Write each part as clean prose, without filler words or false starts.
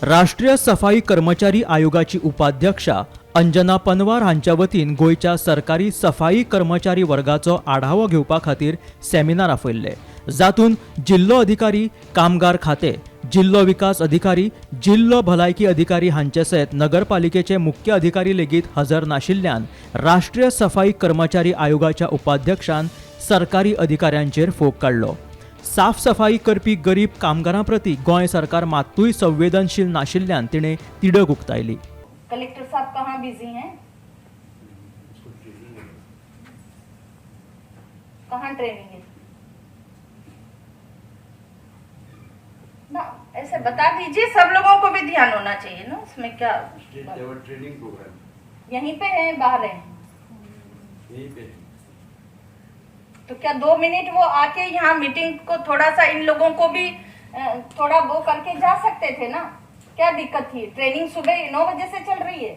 राष्ट्रीय सफाई कर्मचारी आयोगाची उपाध्यक्षा अंजना पनवार हांच्या वतीन गोयच्या सरकारी सफाई कर्मचारी वर्गाचो आढावो घेवपा खातीर सेमिनार आपयल्ले, जातून जिल्लो अधिकारी, कामगार खाते, जिल्लो विकास अधिकारी, जिल्लो भलायकी अधिकारी हांचे सयत नगरपालिकेचे मुख्य अधिकारी लेगीत हजर नाशिल्ल्यान राष्ट्रीय सफाई कर्मचारी आयोगाच्या उपाध्यक्षान सरकारी अधिकाऱ्यांचेर फोग काडलो। साफ सफाई करपी गरीब कामगारां प्रती गोंय सरकार मात्तूय संवेदनशील नाशिल्ल्यान तिणे तिडक उक्तायली। कलेक्टर साहब कहाँ बिजी हैं? कहाँ ट्रेनिंग है ना, ऐसे बता दीजिए, सब लोगों को भी ध्यान होना चाहिए ना उसमें। क्या ट्रेनिंग प्रोग्राम यहीं पे है, बाहर है? यहीं पे। तो क्या 2 मिनट वो आके यहाँ मीटिंग को थोड़ा सा इन लोगों को भी थोड़ा वो करके जा सकते थे ना? क्या दिक्कत थी? ट्रेनिंग सुबह 9 बजे से चल रही है,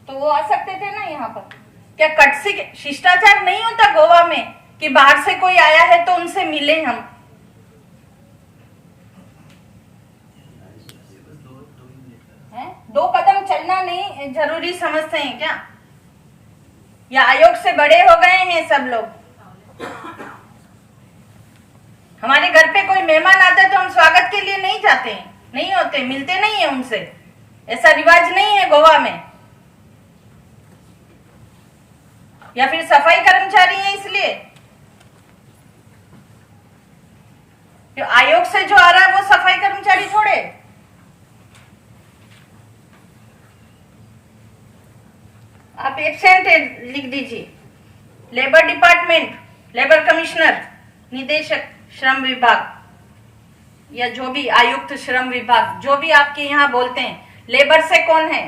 तो वो आ सकते थे ना यहाँ पर। क्या कटसी शिष्टाचार नहीं होता गोवा में कि बाहर से कोई आया है तो उनसे मिले हम? हैं? 2 कदम चलना नहीं जरूरी समझते हैं क्या? या आयोग से बड़े हो गए हैं सब लोग? हमारे घर पे कोई मेहमान आता है तो हम स्वागत के लिए नहीं जाते हैं, नहीं होते, मिलते नहीं है उनसे। ऐसा रिवाज नहीं है गोवा में। या फिर सफाई कर्मचारी है इसलिए? जो आयोग से जो आ रहा है वो सफाई कर्मचारी थोड़े। आप एब्सेंट लिख दीजिए। लेबर डिपार्टमेंट, लेबर कमिश्नर, निदेशक श्रम विभाग या जो भी आयुक्त श्रम विभाग, जो भी आपके यहाँ बोलते हैं, लेबर से कौन है?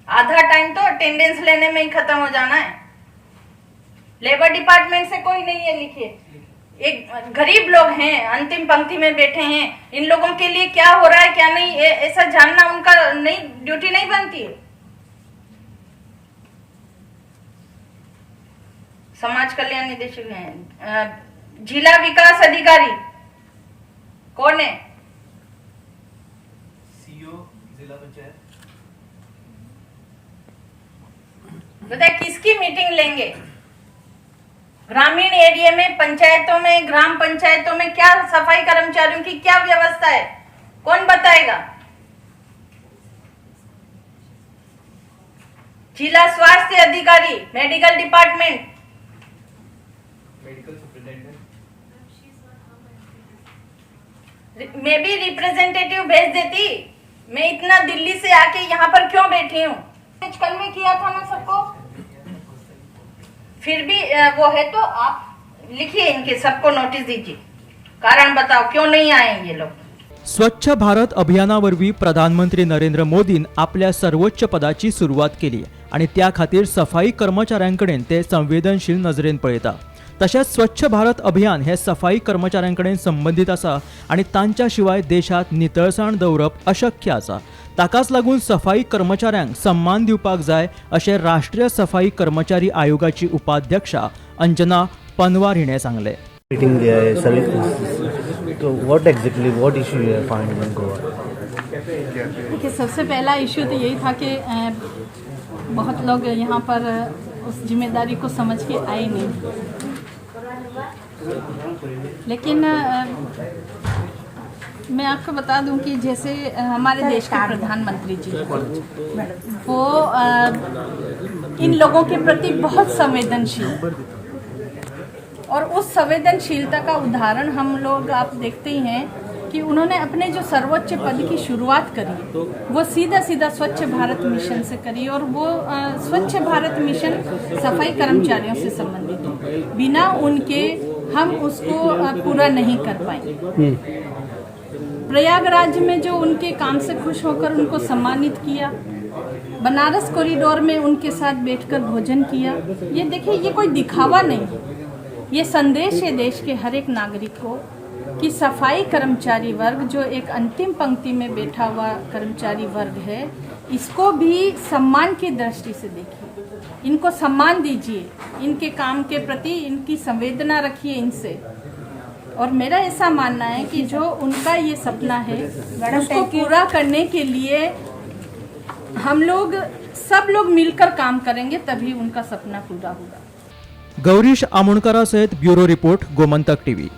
आधा टाइम तो अटेंडेंस लेने में ही खत्म हो जाना है। लेबर डिपार्टमेंट से कोई नहीं है, लिखिए। एक गरीब लोग हैं, अंतिम पंक्ति में बैठे हैं, इन लोगों के लिए क्या हो रहा है क्या नहीं, ऐसा जानना उनका नहीं, ड्यूटी नहीं बनती है। समाज कल्याण निदेशक हैं। जिला विकास अधिकारी कौन है? सीओ जिला पंचायत। बताए किसकी मीटिंग लेंगे? ग्रामीण एरिया में, पंचायतों में, ग्राम पंचायतों में क्या सफाई कर्मचारियों की क्या व्यवस्था है, कौन बताएगा? जिला स्वास्थ्य अधिकारी, मेडिकल डिपार्टमेंट, मेडिकल सुपरिटेंडेंट। मैं भी रिप्रेजेंटेटिव भेज देती। मैं इतना दिल्ली से आके यहाँ पर क्यों बैठी हूँ? कल में किया था ना सबको। फिर भी वो है तो आप लिखिए, इनके सबको नोटिस दीजिए, कारण बताओ क्यों नहीं आए ये लोग। स्वच्छ भारत अभियानावरवी प्रधानमंत्री नरेंद्र मोदीन आपल्या सर्वोच्च पदाची सुरुवात केली आणि त्या खातीर सफाई कर्मचाऱ्यांकडेन ते संवेदनशील नजरेन पळयता। तशेंच स्वच्छ भारत अभियान हे सफाई कर्मचाऱ्यांकडेन संबंधित आसा आणि तांच्या शिवाय देशात नितळसाण दवरप अशक्य आसा। ताकाच लागून सफाई कर्मचाऱ्यांक सन्मान दिवपाक जाय अशें राष्ट्रीय सफाई कर्मचारी आयोगाची उपाध्यक्षा अंजना पनवार हिणें सांगले। मीटिंग दिया है सभी, तो व्हाट इशू है फाइंड इन गोवा? देखिए, सबसे पहला इशू तो यही था कि बहुत लोग यहाँ पर उस जिम्मेदारी को समझ के आए नहीं। लेकिन मैं आपको बता दूं कि जैसे हमारे देश के प्रधानमंत्री जी, वो इन लोगों के प्रति बहुत संवेदनशील, और उस संवेदनशीलता का उदाहरण हम लोग आप देखते ही हैं कि उन्होंने अपने जो सर्वोच्च पद की शुरुआत करी वो सीधा स्वच्छ भारत मिशन से करी, और वो स्वच्छ भारत मिशन सफाई कर्मचारियों से संबंधित है। बिना उनके हम उसको पूरा नहीं कर पाए। प्रयागराज में जो उनके काम से खुश होकर उनको सम्मानित किया, बनारस कॉरिडोर में उनके साथ बैठकर भोजन किया। ये देखिए, ये कोई दिखावा नहीं, ये संदेश है देश के हर एक नागरिक को कि सफाई कर्मचारी वर्ग जो एक अंतिम पंक्ति में बैठा हुआ कर्मचारी वर्ग है, इसको भी सम्मान की दृष्टि से देखिए, इनको सम्मान दीजिए, इनके काम के प्रति इनकी संवेदना रखिए इनसे। और मेरा ऐसा मानना है कि जो उनका ये सपना है उसको पूरा करने के लिए हम लोग सब लोग मिलकर काम करेंगे, तभी उनका सपना पूरा होगा। गौरीश आमोणकरासहित ब्युरो रिपोर्ट गोमंतक टीव्ही।